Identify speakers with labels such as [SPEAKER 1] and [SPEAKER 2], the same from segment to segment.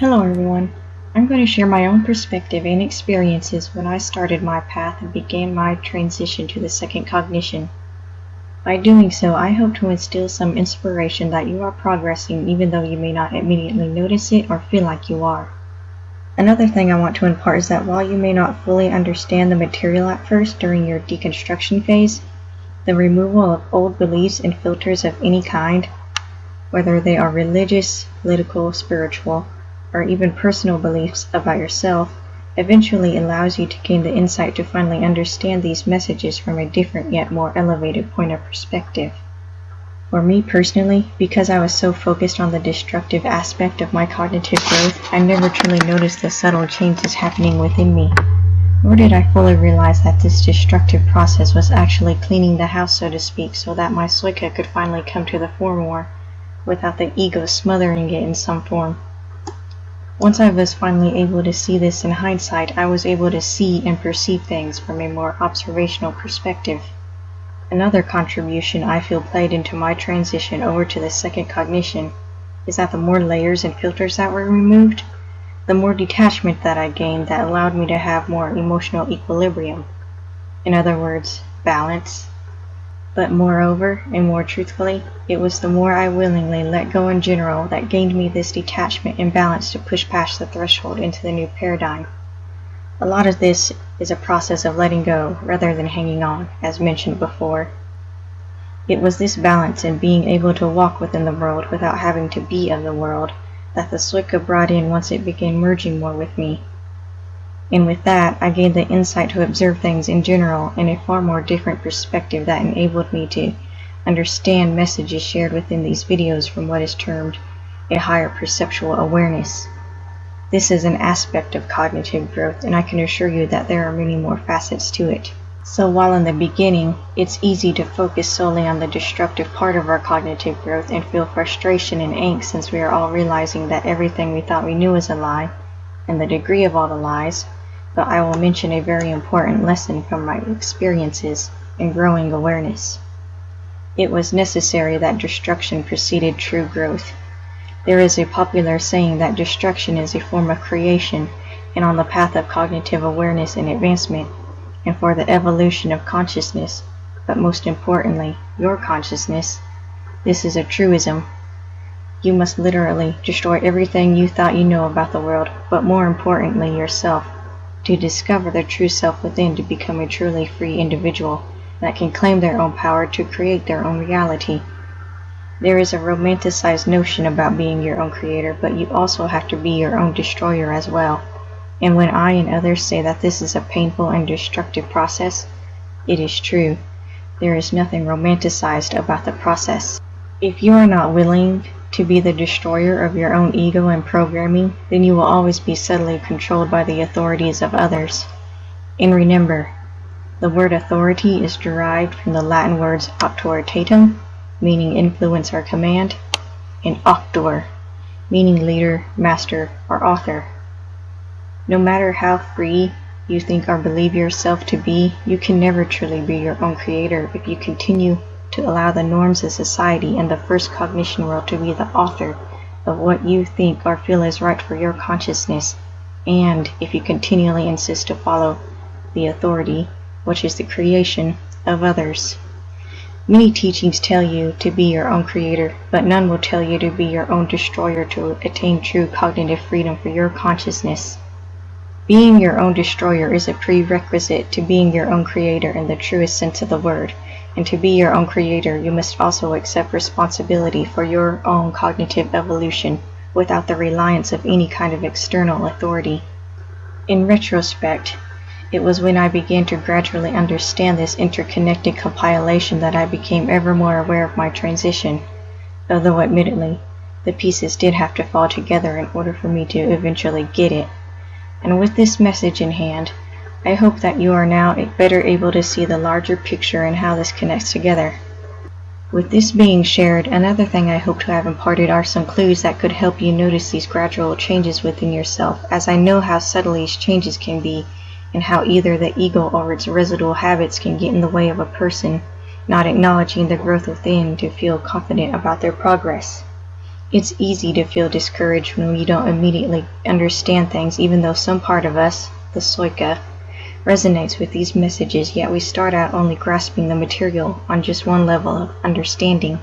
[SPEAKER 1] Hello everyone. I'm going to share my own perspective and experiences when I started my path and began my transition to the second cognition. By doing so, I hope to instill some inspiration that you are progressing even though you may not immediately notice it or feel like you are. Another thing I want to impart is that while you may not fully understand the material at first during your deconstruction phase, the removal of old beliefs and filters of any kind, whether they are religious, political, spiritual, or even personal beliefs about yourself, eventually allows you to gain the insight to finally understand these messages from a different yet more elevated point of perspective. For me personally, because I was so focused on the destructive aspect of my cognitive growth, I never truly noticed the subtle changes happening within me. Nor did I fully realize that this destructive process was actually cleaning the house, so to speak, so that my Psoyca could finally come to the fore more, without the ego smothering it in some form. Once I was finally able to see this in hindsight, I was able to see and perceive things from a more observational perspective. Another contribution I feel played into my transition over to the second cognition is that the more layers and filters that were removed, the more detachment that I gained that allowed me to have more emotional equilibrium. In other words, balance. But moreover, and more truthfully, it was the more I willingly let go in general that gained me this detachment and balance to push past the threshold into the new paradigm. A lot of this is a process of letting go rather than hanging on, as mentioned before. It was this balance and being able to walk within the world without having to be of the world that the Psoyca brought in once it began merging more with me. And with that, I gained the insight to observe things in general in a far more different perspective that enabled me to understand messages shared within these videos from what is termed a higher perceptual awareness. This is an aspect of cognitive growth, and I can assure you that there are many more facets to it. So while in the beginning, it's easy to focus solely on the destructive part of our cognitive growth and feel frustration and angst since we are all realizing that everything we thought we knew is a lie, and the degree of all the lies, but I will mention a very important lesson from my experiences in growing awareness. It was necessary that destruction preceded true growth. There is a popular saying that destruction is a form of creation, and on the path of cognitive awareness and advancement, and for the evolution of consciousness, but most importantly, your consciousness, this is a truism. You must literally destroy everything you thought you know about the world, but more importantly, yourself, to discover the true self within, to become a truly free individual that can claim their own power to create their own reality. There is a romanticized notion about being your own creator, but you also have to be your own destroyer as well. And when I and others say that this is a painful and destructive process, it is true. There is nothing romanticized about the process. If you are not willing to be the destroyer of your own ego and programming, then you will always be subtly controlled by the authorities of others. And remember, the word authority is derived from the Latin words auctoritatem, meaning influence or command, and auctor, meaning leader, master, or author. No matter how free you think or believe yourself to be, you can never truly be your own creator if you continue to allow the norms of society and the first cognition world to be the author of what you think or feel is right for your consciousness, and if you continually insist to follow the authority, which is the creation of others. Many teachings tell you to be your own creator, but none will tell you to be your own destroyer to attain true cognitive freedom for your consciousness. Being your own destroyer is a prerequisite to being your own creator in the truest sense of the word. And to be your own creator, you must also accept responsibility for your own cognitive evolution without the reliance of any kind of external authority. In retrospect, it was when I began to gradually understand this interconnected compilation that I became ever more aware of my transition, although admittedly, the pieces did have to fall together in order for me to eventually get it. And with this message in hand, I hope that you are now better able to see the larger picture and how this connects together. With this being shared, another thing I hope to have imparted are some clues that could help you notice these gradual changes within yourself, as I know how subtle these changes can be, and how either the ego or its residual habits can get in the way of a person not acknowledging the growth within to feel confident about their progress. It's easy to feel discouraged when we don't immediately understand things, even though some part of us, the Psoyca, resonates with these messages, yet we start out only grasping the material on just one level of understanding.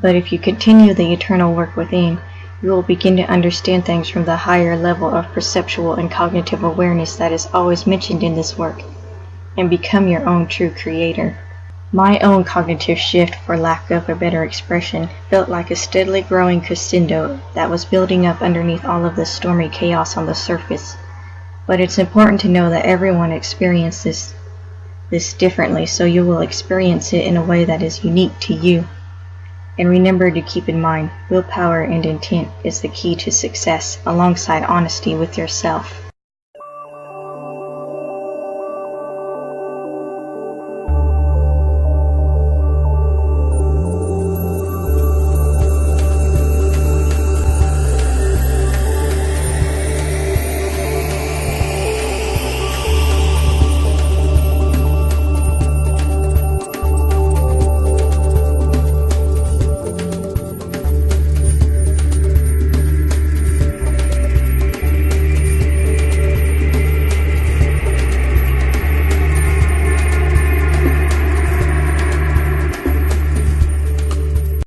[SPEAKER 1] But if you continue the eternal work within, you will begin to understand things from the higher level of perceptual and cognitive awareness that is always mentioned in this work, and become your own true creator. My own cognitive shift, for lack of a better expression, felt like a steadily growing crescendo that was building up underneath all of the stormy chaos on the surface. But it's important to know that everyone experiences this differently, so you will experience it in a way that is unique to you. And remember to keep in mind, willpower and intent is the key to success, alongside honesty with yourself.